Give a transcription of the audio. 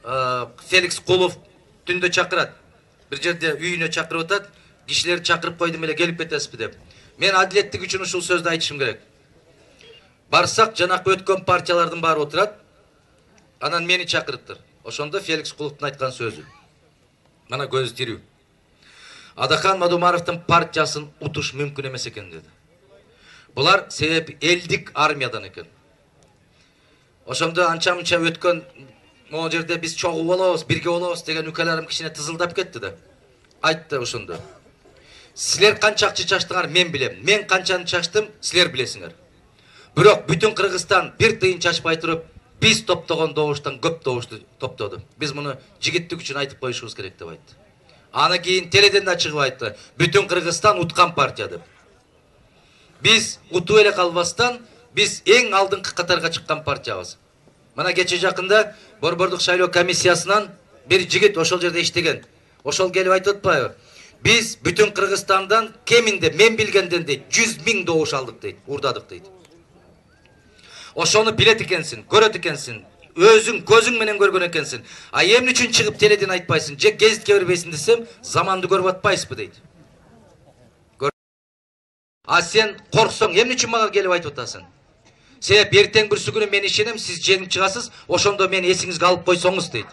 Феликс Кулов түндө чакырат. Бир жерде үйүнө чакырып атат. Кишилерди чакырып койдум эле, келип кетесизби деп. Мен адилеттик үчүн ушул сөздү айтышым керек. Барсак, жанакы өткөн партиялардын баары отурат. Анан мени чакырыптыр. Ошондо Феликс Куловдун айткан сөзү. Мана көзү тирүү. Адахан Мадумаровдун партиясын утуш мүмкүн эмес экен деди. Булар себеби элдик армиядан экен. Ошондо анча-мынча өткөн могу жерде биз чогуу болобуз, бирге болобуз деген үкөлөрүм кичине тызылдап кетти да. Айтты ошондо. Силер канча акча чачтыңар мен билем. Мен канчаны чачтым, силер билесиңер. Бирок бүтүн Кыргызстан бир тыйын чачпай туруп, биз топтогон добуштан көп добушту топтоду. Биз муну жигиттик үчүн айтып коюшубуз керек деп айтты. Аны кийин теледен да чыгып айтты. Бүтүн Кыргызстан уткан партия деп. Биз утуп эле калбастан, биз эң алдыңкы катарга чыккан партиябыз. Мына кече жакында Борбордук шайлоо комиссиясынан бир жигит ошол жерде иштеген. Ошол келип айтып атпайбы? Биз бүтүн Кыргызстандан кеминде мен билгенден дейт 100 000 добуш алдык дейт, урдадык дейт. Ошону билет экенсиң, көрөт экенсиң, өзүң көзүң менен көргөн экенсиң. А эмне үчүн чыгып теледен айтпайсың, же гезитке бербейсиң десем, заманды көрүп атпайсызбы дейт. А сен корксоң, эмне үчүн мага келип айтып атасың? Себеп эртең бүрсү күнү мен ишенем, сиз жеңип чыгасыз, ошондо мени эсиңизге алып койсоңуз дейт.